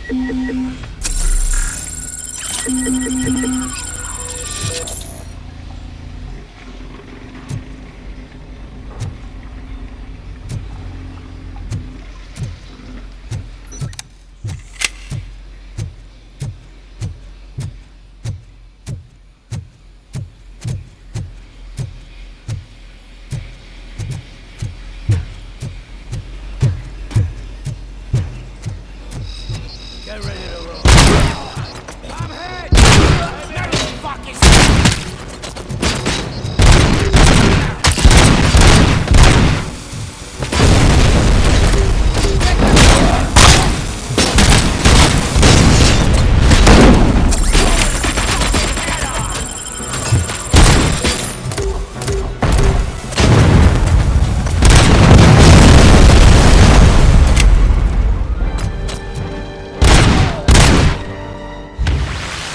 Get ready to roll. I'm hit! Fuck is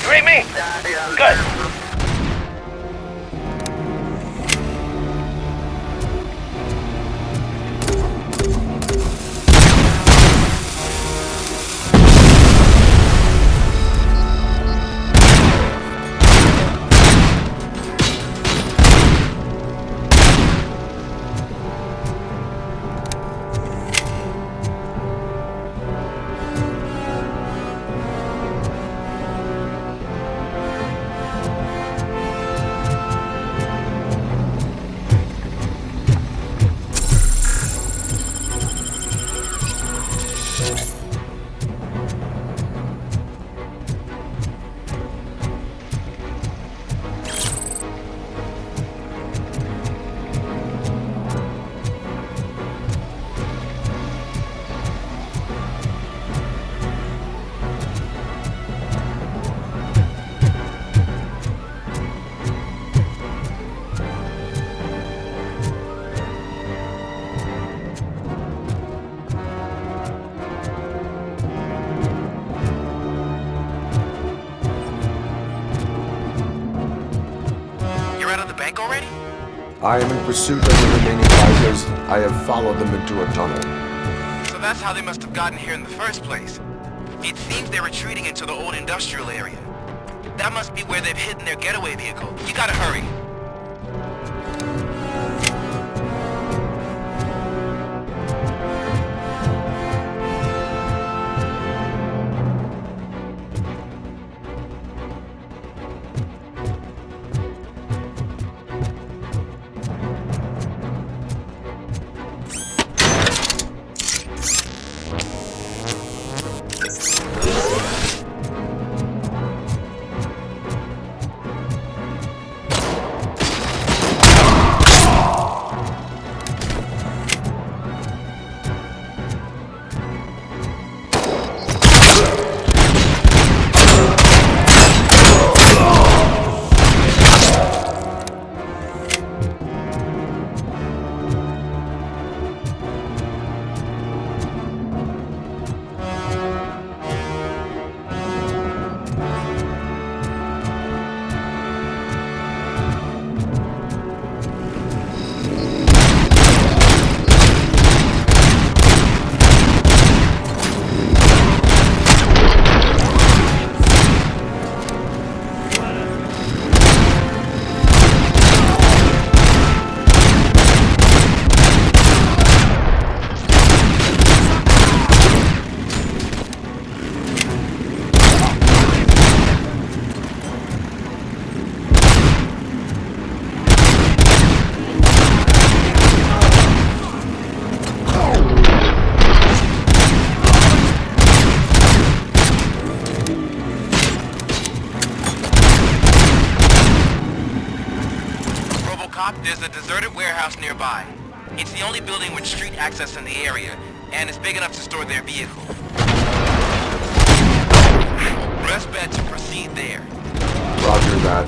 You read me? Good. Already? I am in pursuit of the remaining fighters. I have followed them into a tunnel. So that's how they must have gotten here in the first place. It seems they're retreating into the old industrial area. That must be where they've hidden their getaway vehicle. You gotta hurry. Robocop, there's a deserted warehouse nearby. It's the only building with street access in the area, and it's big enough to store their vehicle. Best bet to proceed there. Roger that.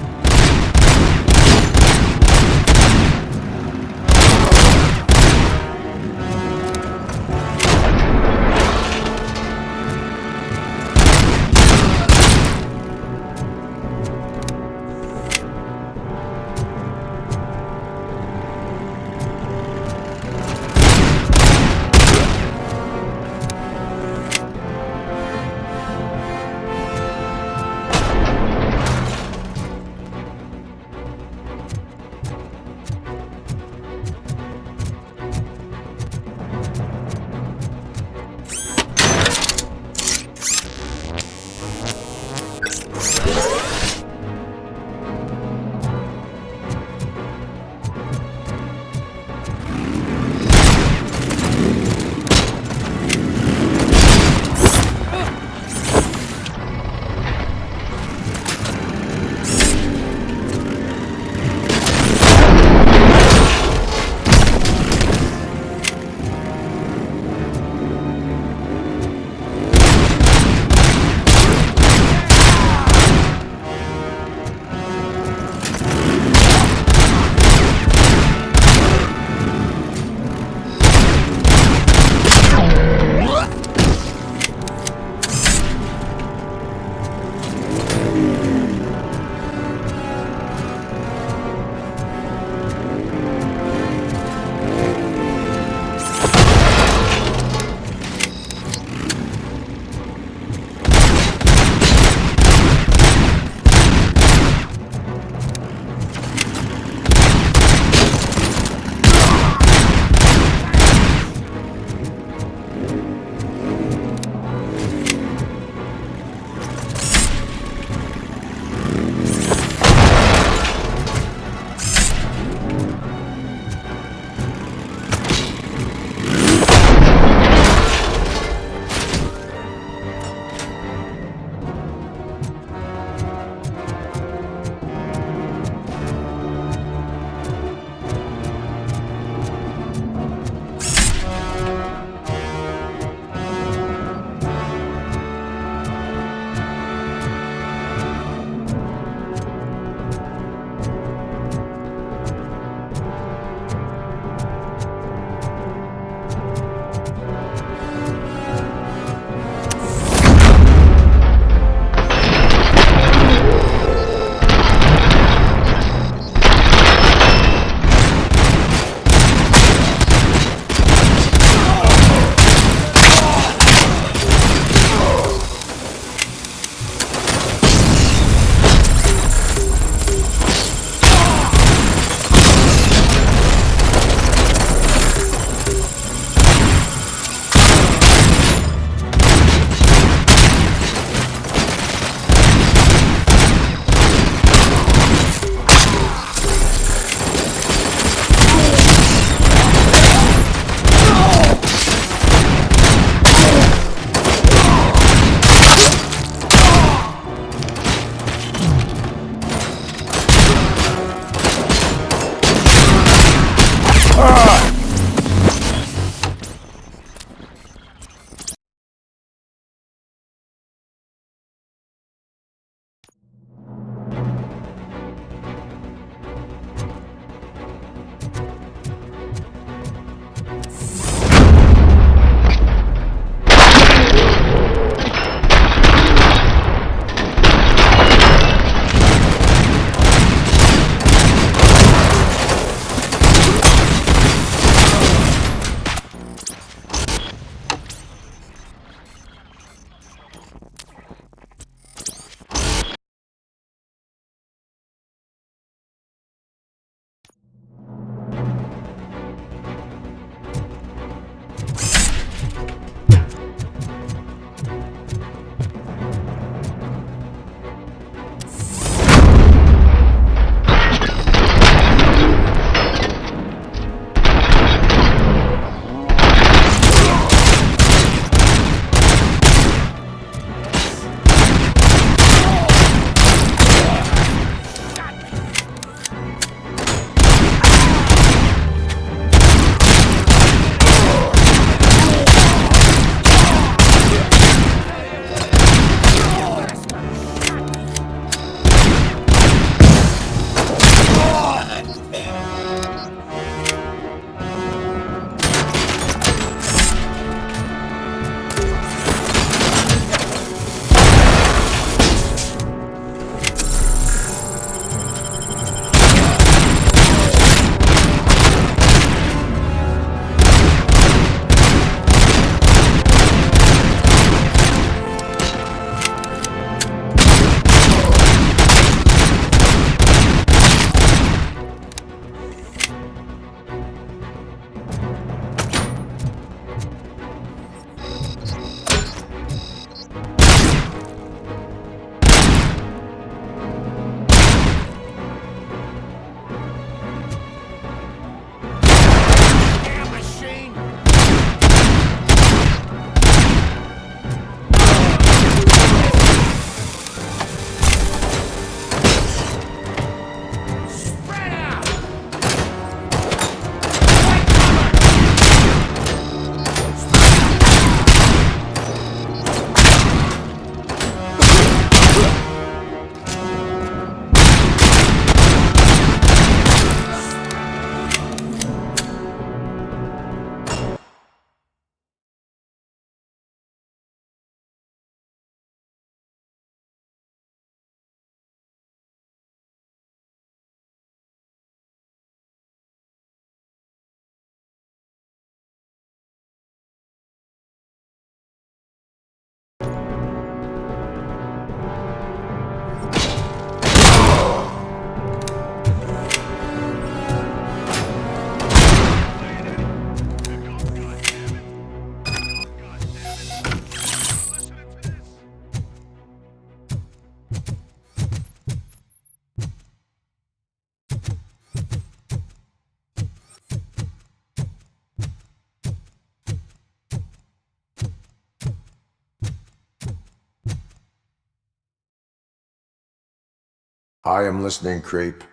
I am listening, creep.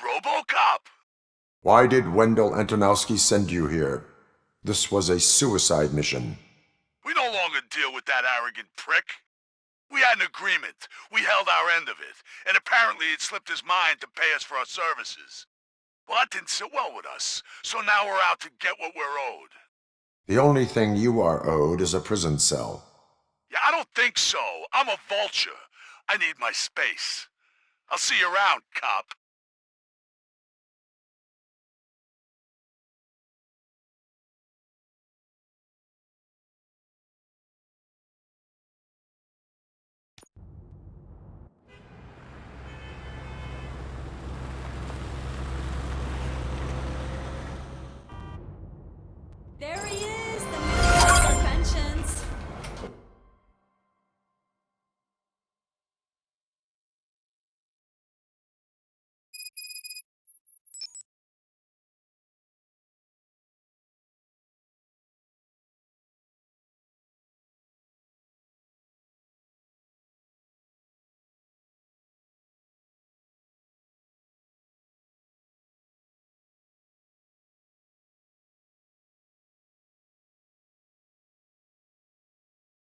Robocop! Why did Wendell Antonowski send you here? This was a suicide mission. We no longer deal with that arrogant prick. We had an agreement. We held our end of it, and apparently it slipped his mind to pay us for our services. Well, that didn't sit well with us, so now we're out to get what we're owed. The only thing you are owed is a prison cell. Yeah, I don't think so. I'm a vulture. I need my space. I'll see you around, cop. There he is, the man of our pensions.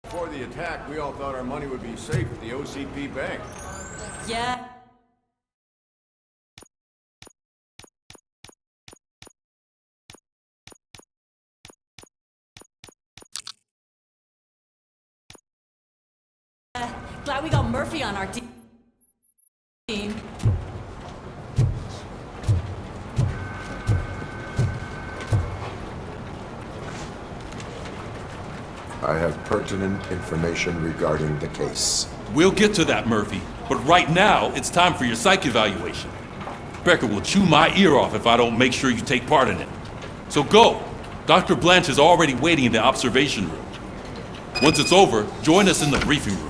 Before the attack, we all thought our money would be safe at the OCP bank. Yeah. Glad we got Murphy on our team. I have pertinent information regarding the case. We'll get to that, Murphy. But right now, it's time for your psych evaluation. Becker will chew my ear off if I don't make sure you take part in it. So go. Dr. Blanche is already waiting in the observation room. Once it's over, join us in the briefing room.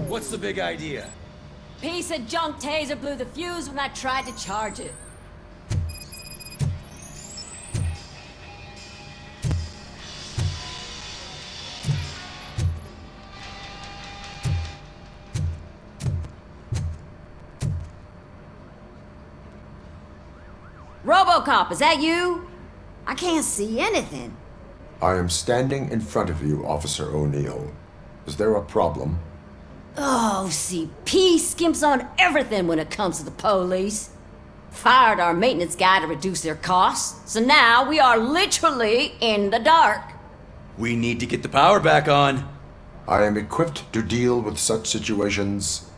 What's the big idea? Piece of junk taser blew the fuse when I tried to charge it. Robocop, is that you? I can't see anything. I am standing in front of you, Officer O'Neill. Is there a problem? Oh, CP skimps on everything when it comes to the police. Fired our maintenance guy to reduce their costs, so now we are literally in the dark. We need to get the power back on. I am equipped to deal with such situations.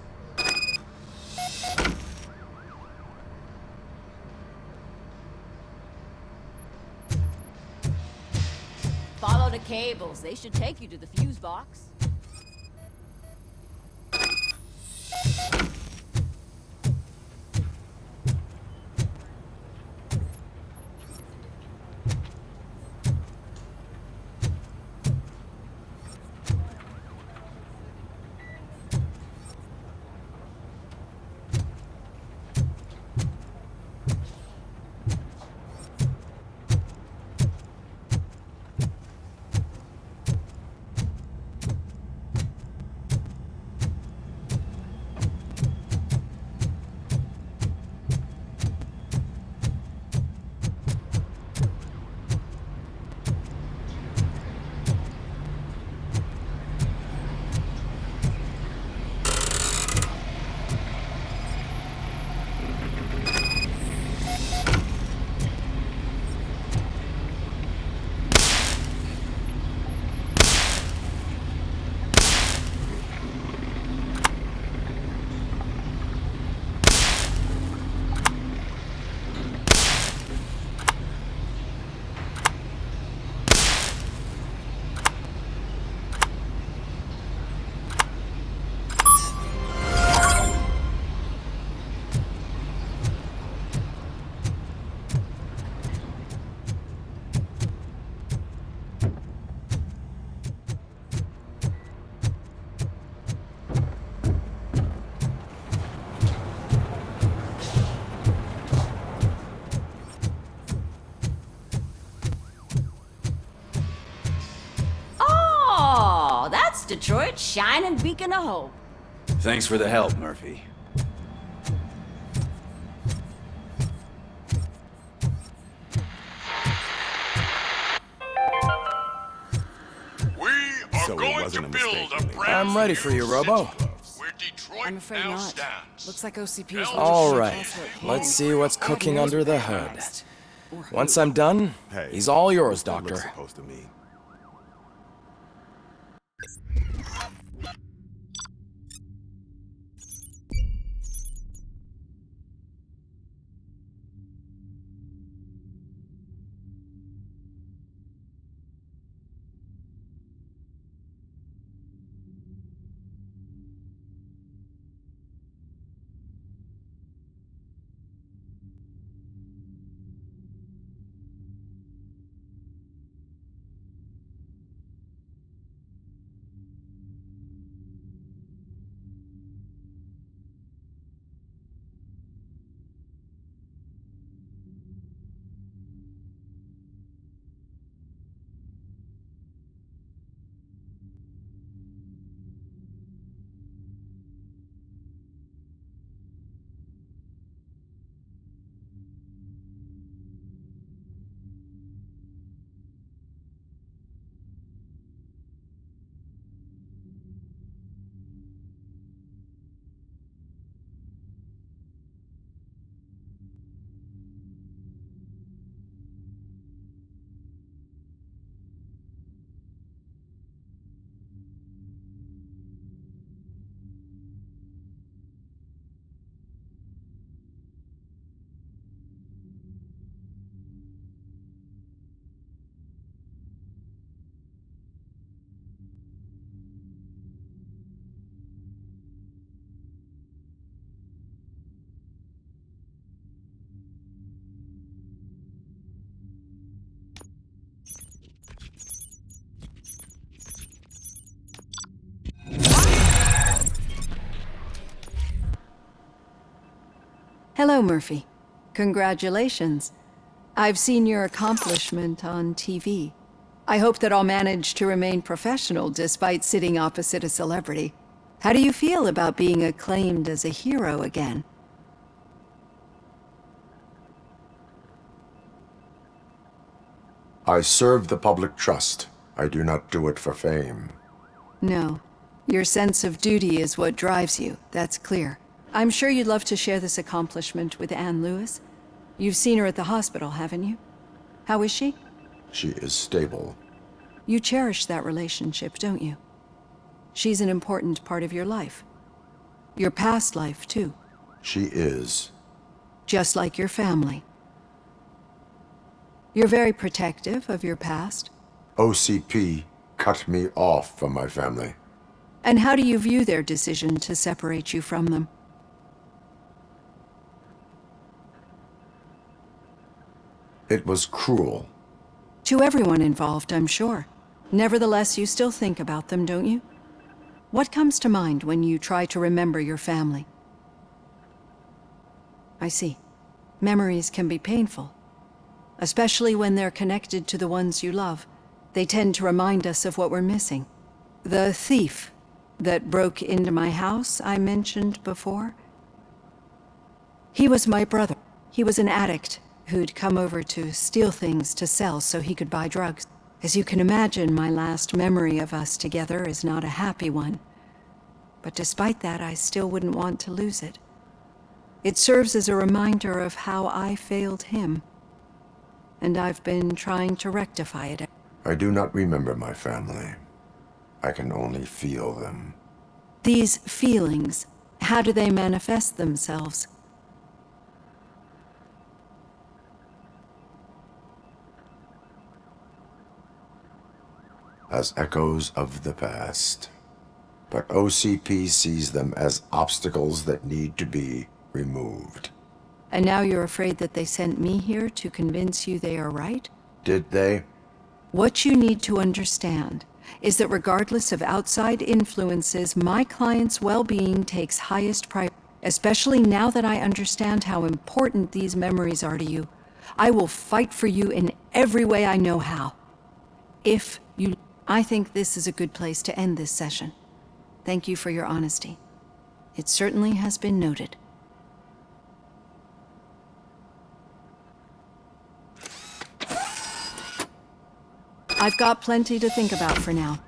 Follow the cables. They should take you to the fuse box. Detroit's shining beacon of hope. Thanks for the help, Murphy. We are going to build a brand I'm ready for you, Robo. where Detroit I'm afraid now not. stands. Looks like OCP's... All right, let's see what's cooking under the hood. Once I'm done, he's all yours, Doctor. Hello, Murphy. Congratulations. I've seen your accomplishment on TV. I hope that I'll manage to remain professional despite sitting opposite a celebrity. How do you feel about being acclaimed as a hero again? I serve the public trust. I do not do it for fame. No. Your sense of duty is what drives you, that's clear. I'm sure you'd love to share this accomplishment with Anne Lewis. You've seen her at the hospital, haven't you? How is she? She is stable. You cherish that relationship, don't you? She's an important part of your life. Your past life, too. She is. Just like your family. You're very protective of your past. OCP cut me off from my family. And how do you view their decision to separate you from them? It was cruel. To everyone involved, I'm sure. Nevertheless, you still think about them, don't you? What comes to mind when you try to remember your family? I see. Memories can be painful. Especially when they're connected to the ones you love. They tend to remind us of what we're missing. The thief that broke into my house I mentioned before? He was my brother. He was an addict who'd come over to steal things to sell so he could buy drugs. As you can imagine, my last memory of us together is not a happy one. But despite that, I still wouldn't want to lose it. It serves as a reminder of how I failed him. And I've been trying to rectify it. I do not remember my family. I can only feel them. These feelings, how do they manifest themselves? As echoes of the past. But OCP sees them as obstacles that need to be removed. And now you're afraid that they sent me here to convince you they are right? Did they? What you need to understand is that regardless of outside influences, my client's well-being takes highest priority. Especially now that I understand how important these memories are to you. I will fight for you in every way I know how. If you... I think this is a good place to end this session. Thank you for your honesty. It certainly has been noted. I've got plenty to think about for now.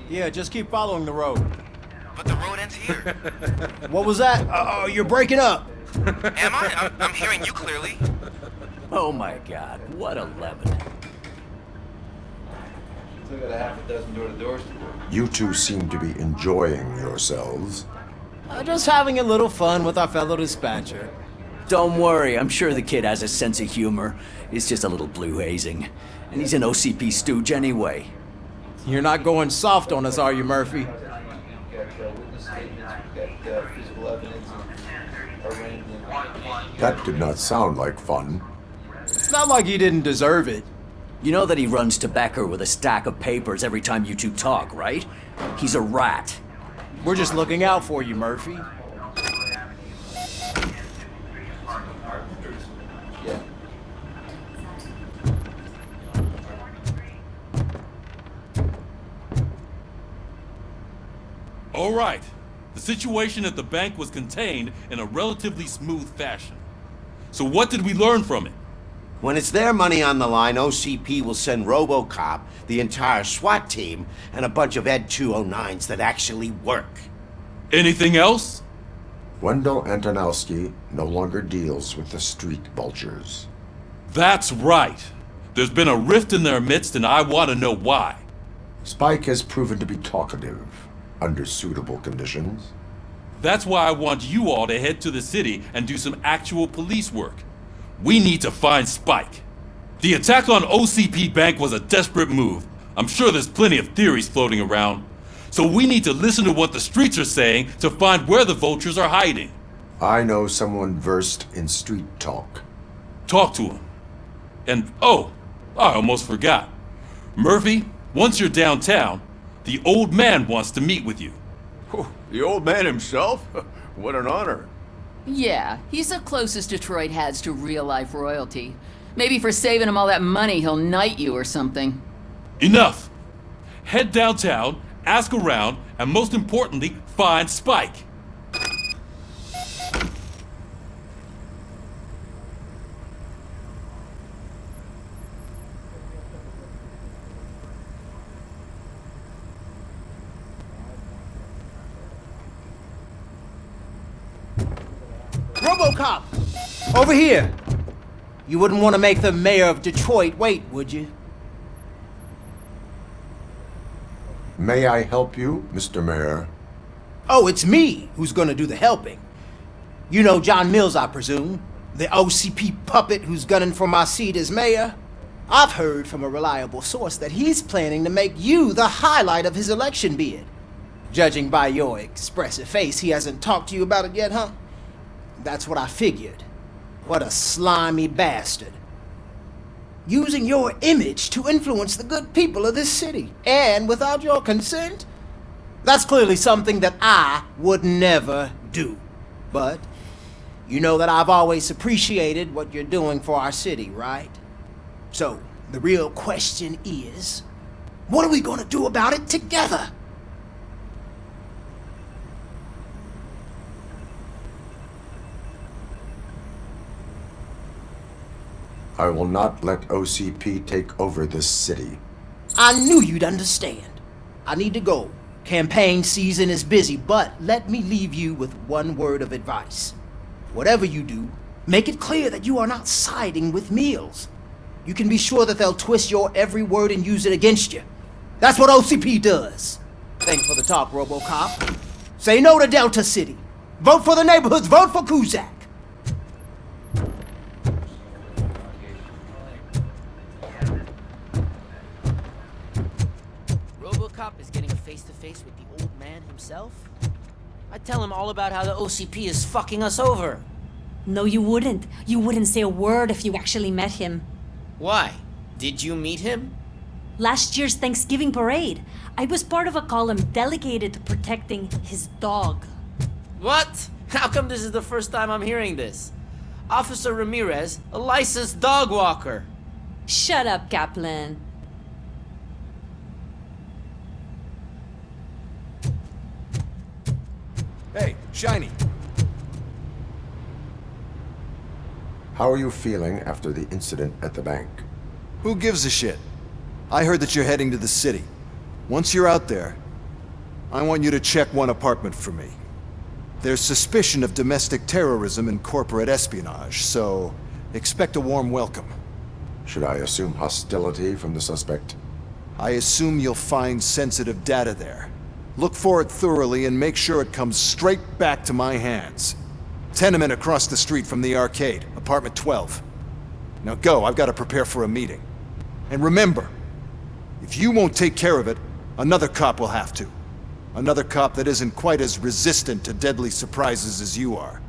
Yeah, just keep following the road. But the road ends here. What was that? Oh, you're breaking up. Am I? I'm hearing you clearly. Oh my god, what a lemon. Still got a half a dozen door-to-doors to do. You two seem to be enjoying yourselves. Just having a little fun with our fellow dispatcher. Don't worry, I'm sure the kid has a sense of humor. It's just a little blue hazing. And he's an OCP stooge anyway. You're not going soft on us, are you, Murphy? We've got witness statements, we've got physical evidence, arraignment. That did not sound like fun. It's not like he didn't deserve it. You know that he runs to Becker with a stack of papers every time you two talk, right? He's a rat. We're just looking out for you, Murphy. Yeah. All right. The situation at the bank was contained in a relatively smooth fashion. So what did we learn from it? When it's their money on the line, OCP will send Robocop, the entire SWAT team, and a bunch of Ed 209s that actually work. Anything else? Wendell Antonowski no longer deals with the street vultures. That's right. There's been a rift in their midst, and I want to know why. Spike has proven to be talkative, under suitable conditions. That's why I want you all to head to the city and do some actual police work. We need to find Spike. The attack on OCP Bank was a desperate move. I'm sure there's plenty of theories floating around. So we need to listen to what the streets are saying to find where the vultures are hiding. I know someone versed in street talk. Talk to him. And, oh, I almost forgot. Murphy, once you're downtown, the old man wants to meet with you. The old man himself? What an honor. Yeah, he's the closest Detroit has to real-life royalty. Maybe for saving him all that money, he'll knight you or something. Enough! Head downtown, ask around, and most importantly, find Spike. Robocop! Over here! You wouldn't want to make the mayor of Detroit wait, would you? May I help you, Mr. Mayor? Oh, it's me who's gonna do the helping. You know John Mills, I presume? The OCP puppet who's gunning for my seat as mayor? I've heard from a reliable source that he's planning to make you the highlight of his election bid. Judging by your expressive face, he hasn't talked to you about it yet, huh? That's what I figured. What a slimy bastard. Using your image to influence the good people of this city, and without your consent? That's clearly something that I would never do. But you know that I've always appreciated what you're doing for our city, right? So, the real question is, what are we gonna do about it together? I will not let OCP take over this city. I knew you'd understand. I need to go. Campaign season is busy, but let me leave you with one word of advice. Whatever you do, make it clear that you are not siding with Mills. You can be sure that they'll twist your every word and use it against you. That's what OCP does. Thanks for the talk, Robocop. Say no to Delta City. Vote for the neighborhoods. Vote for Kuzak. Robocop is getting a face-to-face with the old man himself? I'd tell him all about how the OCP is fucking us over. No, you wouldn't. You wouldn't say a word if you actually met him. Why? Did you meet him? Last year's Thanksgiving parade, I was part of a column delegated to protecting his dog. What? How come this is the first time I'm hearing this? Officer Ramirez, a licensed dog walker. Shut up, Kaplan. Hey, Shiny. How are you feeling after the incident at the bank? Who gives a shit? I heard that you're heading to the city. Once you're out there, I want you to check one apartment for me. There's suspicion of domestic terrorism and corporate espionage, so expect a warm welcome. Should I assume hostility from the suspect? I assume you'll find sensitive data there. Look for it thoroughly and make sure it comes straight back to my hands. Tenement across the street from the arcade, apartment 12. Now go, I've got to prepare for a meeting. And remember, if you won't take care of it, another cop will have to. Another cop that isn't quite as resistant to deadly surprises as you are.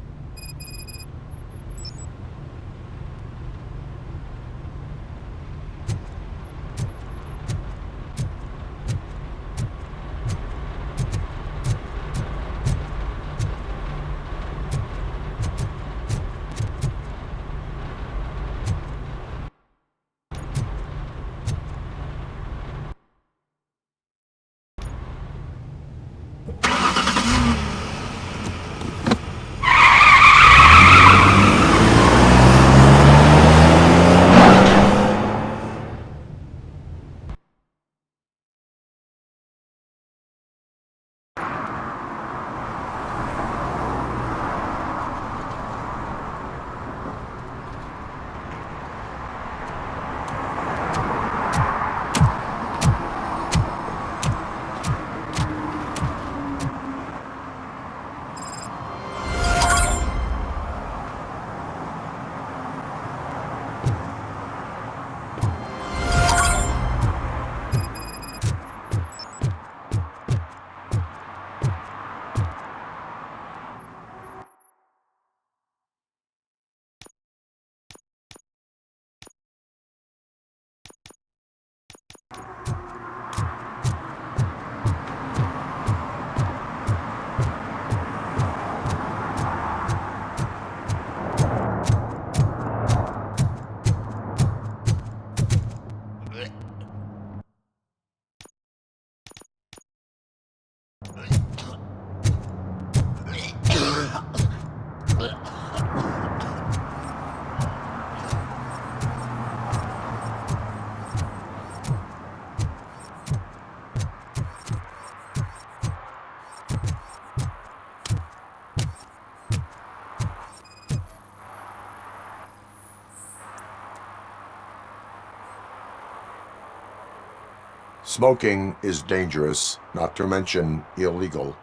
Smoking is dangerous, not to mention illegal.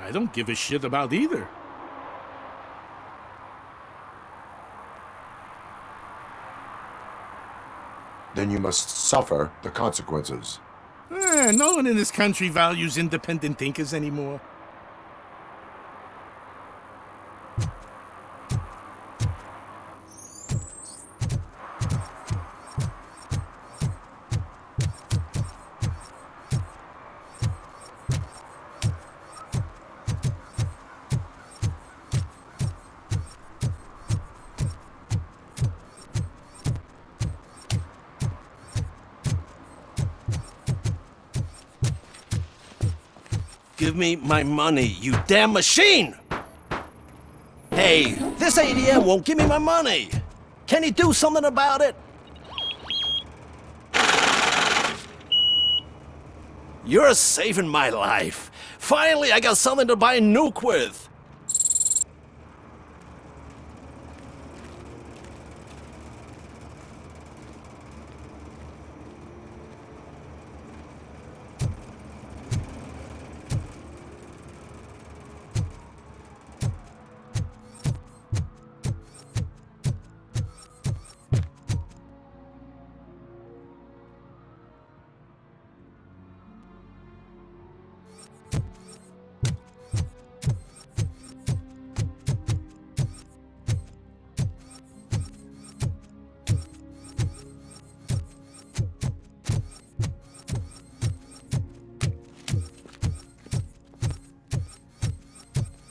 I don't give a shit about either. Then you must suffer the consequences. No one in this country values independent thinkers anymore. Give me my money, you damn machine! Hey, this ADM won't give me my money! Can he do something about it? You're saving my life. Finally, I got something to buy a nuke with.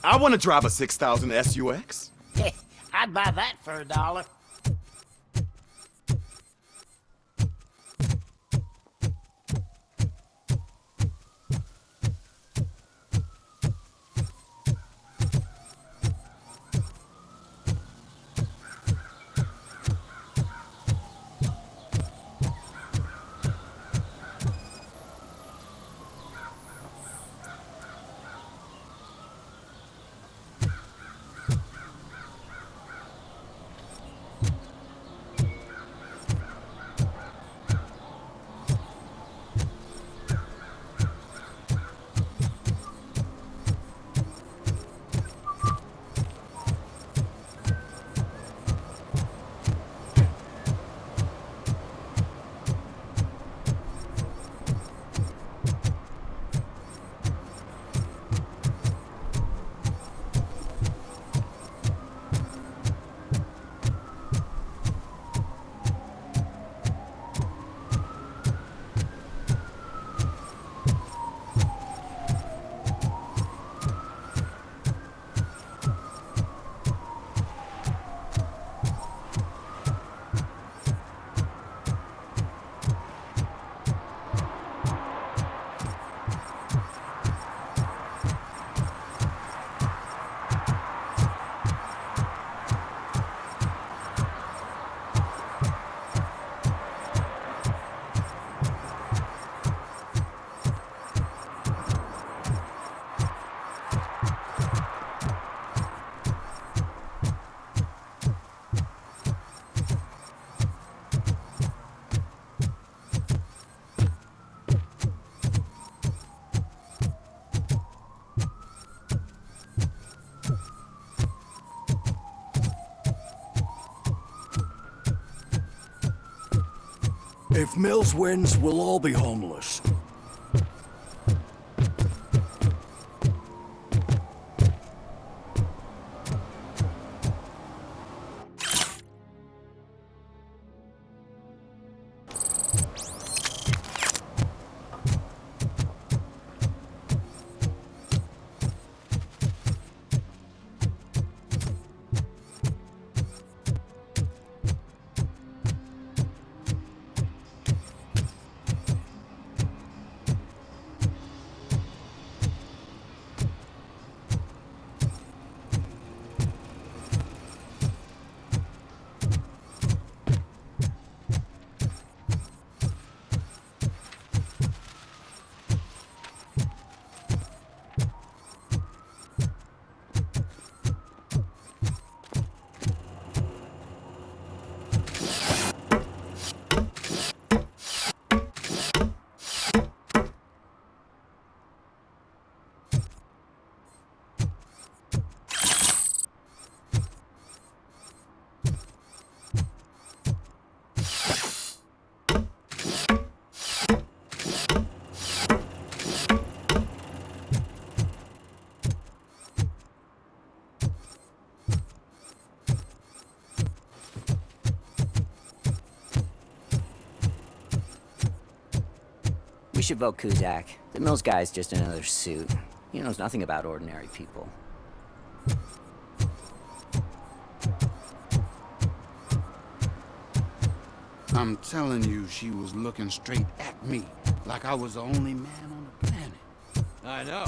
I want to drive a 6000 SUX. I'd buy that for $1. If Mills wins, we'll all be homeless. we should vote Kuzak. The Mills guy's just another suit. He knows nothing about ordinary people. I'm telling you, she was looking straight at me, like I was the only man on the planet. I know.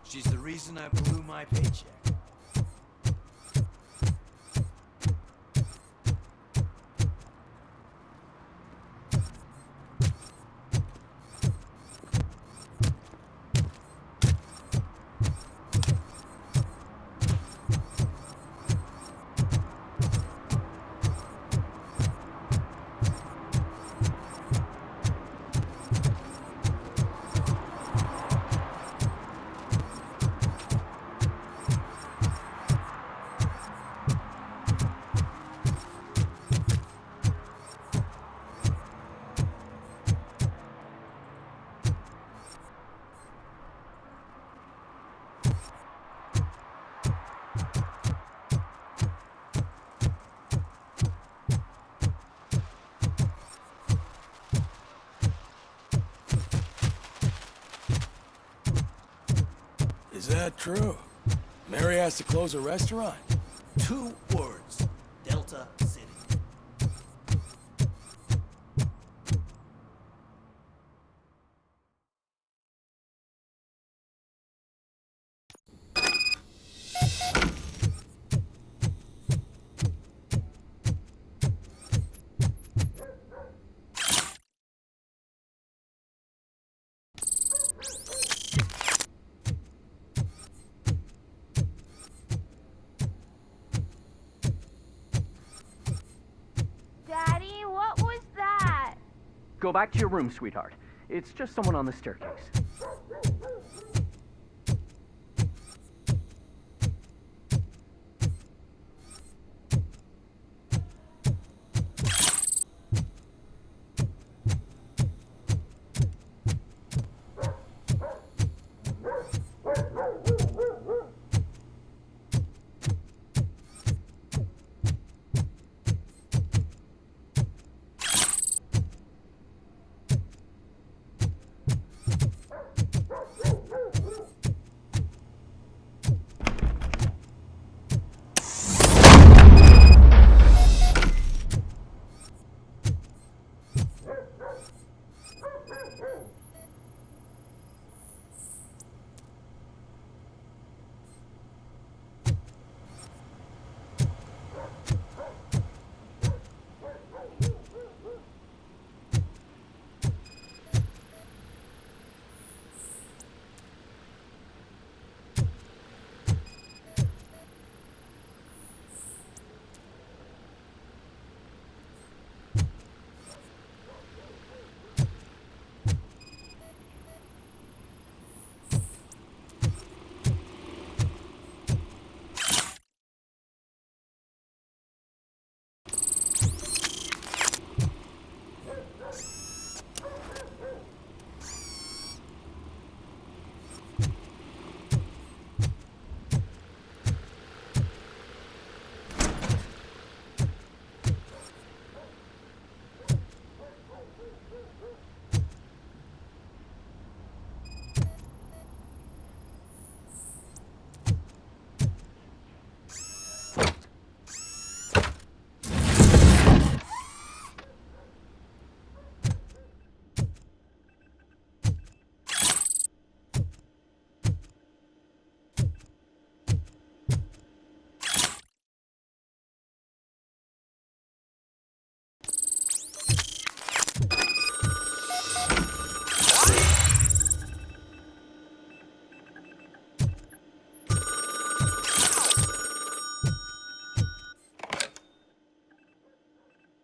She's the reason I blew my paycheck. Is that true? Mary has to close a restaurant? 2 words. Delta City. Daddy, what was that? Go back to your room, sweetheart. It's just someone on the staircase.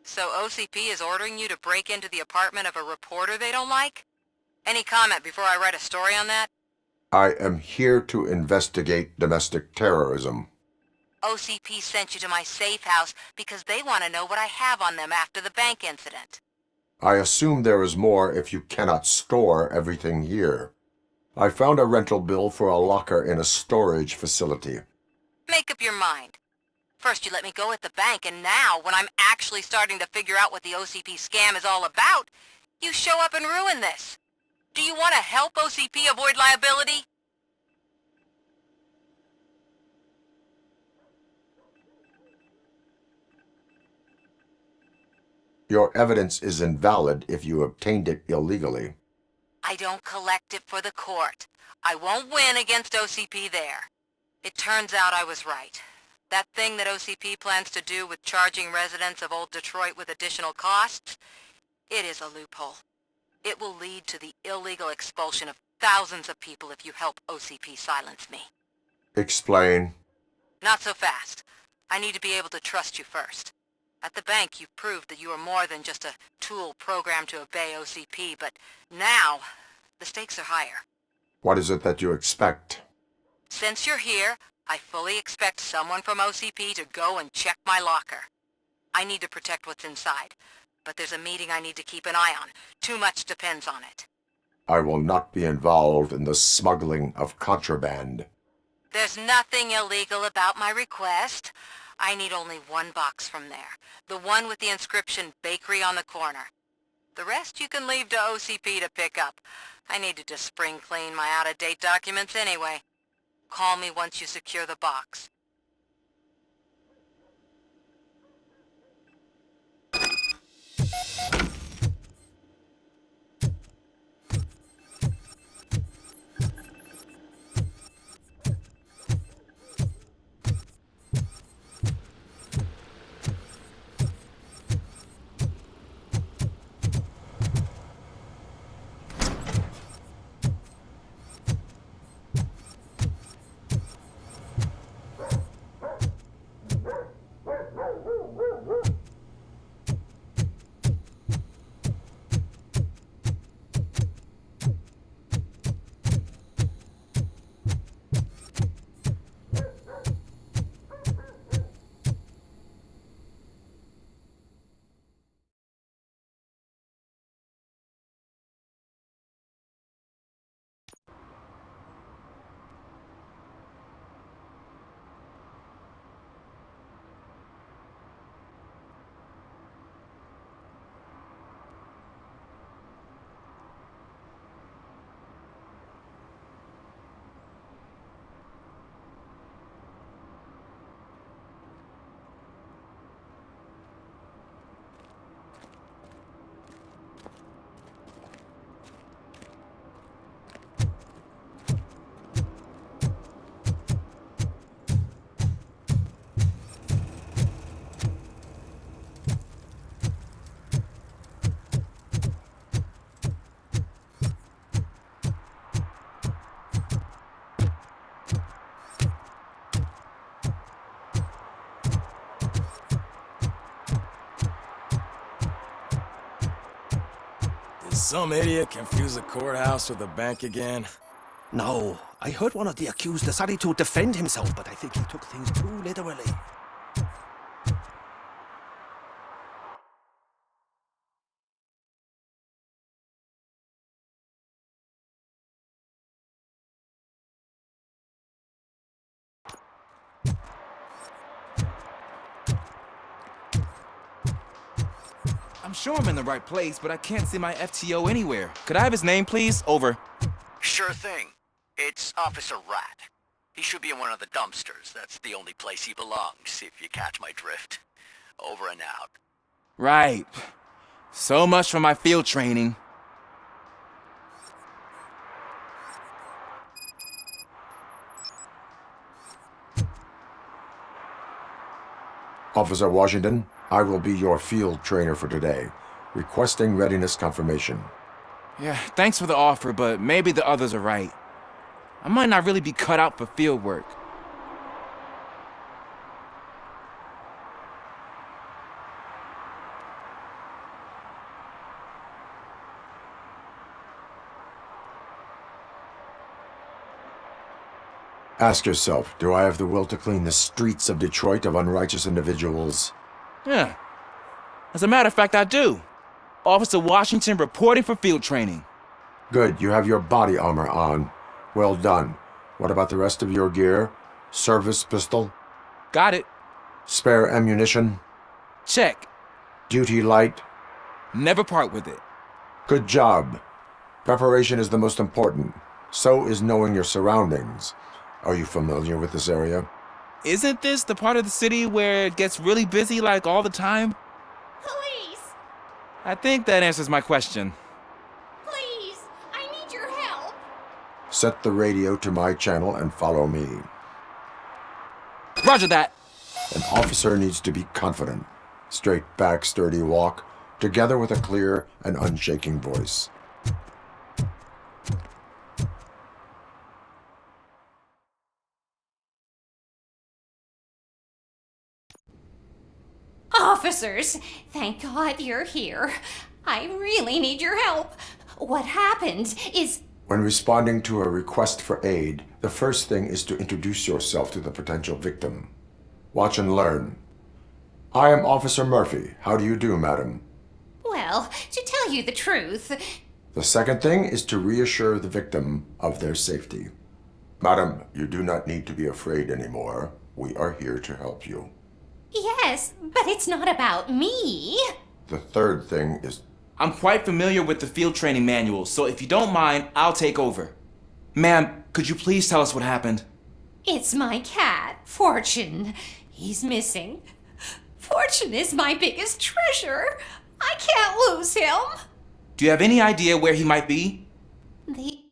So OCP is ordering you to break into the apartment of a reporter they don't like? Any comment before I write a story on that? I am here to investigate domestic terrorism. OCP sent you to my safe house because they want to know what I have on them after the bank incident. I assume there is more if you cannot store everything here. I found a rental bill for a locker in a storage facility. Make up your mind. First you let me go at the bank, and now, when I'm actually starting to figure out what the OCP scam is all about, you show up and ruin this. Do you want to help OCP avoid liability? Your evidence is invalid if you obtained it illegally. I don't collect it for the court. I won't win against OCP there. It turns out I was right. That thing that OCP plans to do with charging residents of Old Detroit with additional costs, it is a loophole. It will lead to the illegal expulsion of thousands of people if you help OCP silence me. Explain. Not so fast. I need to be able to trust you first. At the bank, you've proved that you are more than just a tool programmed to obey OCP, but now, the stakes are higher. What is it that you expect? Since you're here, I fully expect someone from OCP to go and check my locker. I need to protect what's inside, but there's a meeting I need to keep an eye on. Too much depends on it. I will not be involved in the smuggling of contraband. There's nothing illegal about my request. I need only one box from there. The one with the inscription Bakery on the corner. The rest you can leave to OCP to pick up. I needed to spring clean my out-of-date documents anyway. Call me once you secure the box. Did some idiot confuse the courthouse with a bank again? No, I heard one of the accused decided to defend himself, but I think he took things too literally. I'm sure I'm in the right place, but I can't see my FTO anywhere. Could I have his name, please? Over. Sure thing. It's Officer Rat. He should be in one of the dumpsters. That's the only place he belongs, if you catch my drift. Over and out. Right. So much for my field training. Officer Washington, I will be your field trainer for today. Requesting readiness confirmation. Yeah, thanks for the offer, but maybe the others are right. I might not really be cut out for field work. Ask yourself, do I have the will to clean the streets of Detroit of unrighteous individuals? Yeah. As a matter of fact, I do. Officer Washington reporting for field training. Good, you have your body armor on. Well done. What about the rest of your gear? Service pistol? Got it. Spare ammunition? Check. Duty light? Never part with it. Good job. Preparation is the most important. So is knowing your surroundings. Are you familiar with this area? Isn't this the part of the city where it gets really busy like all the time? Police! I think that answers my question. Please! I need your help! Set the radio to my channel and follow me. Roger that! An officer needs to be confident. Straight back, sturdy walk, together with a clear and unshaking voice. Officers, thank God you're here. I really need your help. What happened is... When responding to a request for aid, the first thing is to introduce yourself to the potential victim. Watch and learn. I am Officer Murphy. How do you do, madam? Well, to tell you the truth... The second thing is to reassure the victim of their safety. Madam, you do not need to be afraid anymore. We are here to help you. Yes, but it's not about me. The third thing is... I'm quite familiar with the field training manual, so if you don't mind, I'll take over. Ma'am, could you please tell us what happened? It's my cat, Fortune. He's missing. Fortune is my biggest treasure. I can't lose him. Do you have any idea where he might be? The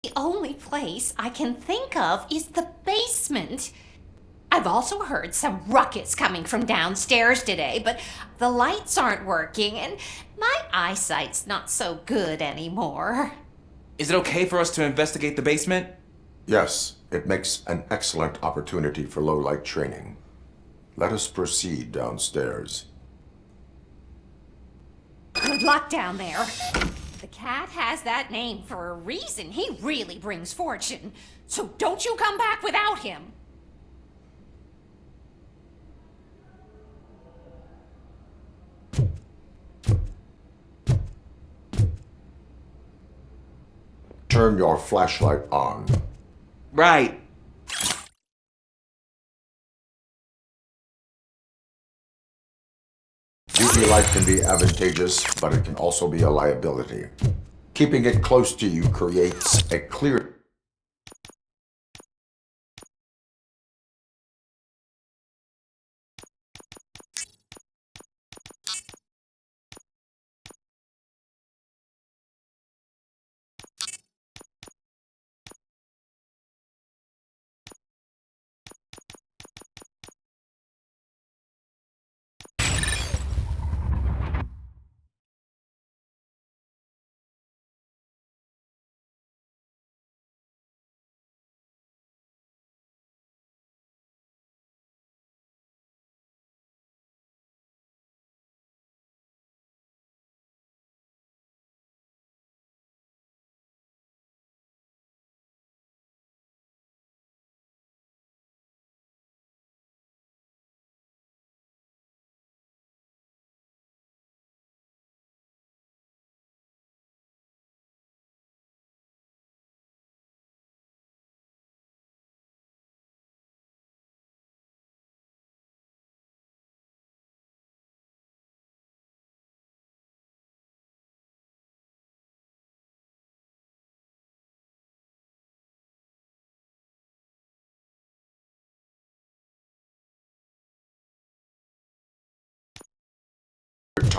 the only place I can think of is the basement. I've also heard some ruckus coming from downstairs today, but the lights aren't working and my eyesight's not so good anymore. Is it okay for us to investigate the basement? Yes, it makes an excellent opportunity for low-light training. Let us proceed downstairs. Good luck down there. The cat has that name for a reason. He really brings fortune. So don't you come back without him. Turn your flashlight on. Right. UV light can be advantageous, but it can also be a liability. Keeping it close to you creates a clear...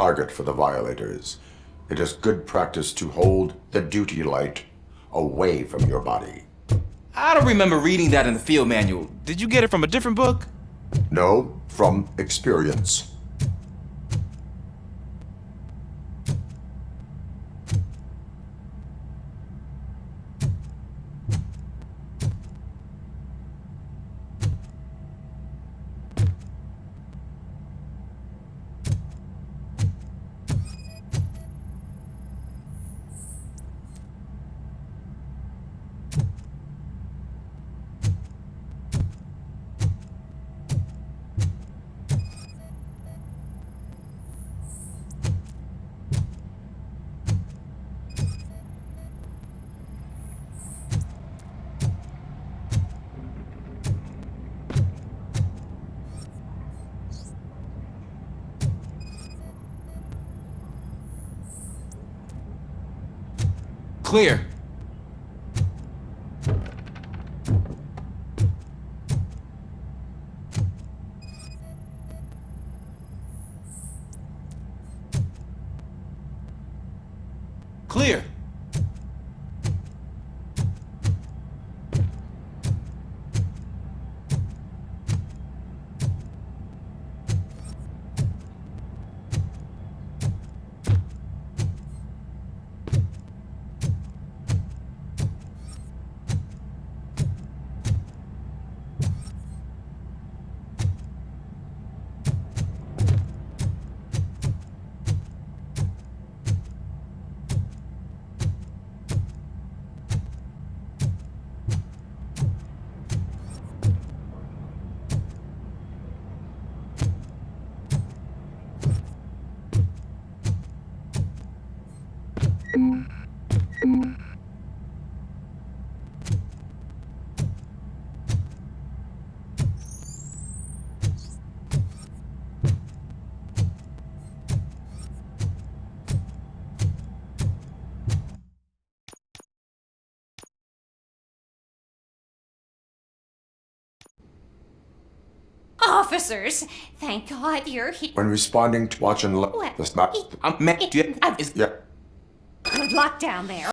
target for the violators. It is good practice to hold the duty light away from your body. I don't remember reading that in the field manual. Did you get it from a different book? No, from experience. Clear. Clear. Officers, thank God you're here. When responding to watch and look, What? that's not... Good Yeah. luck down there.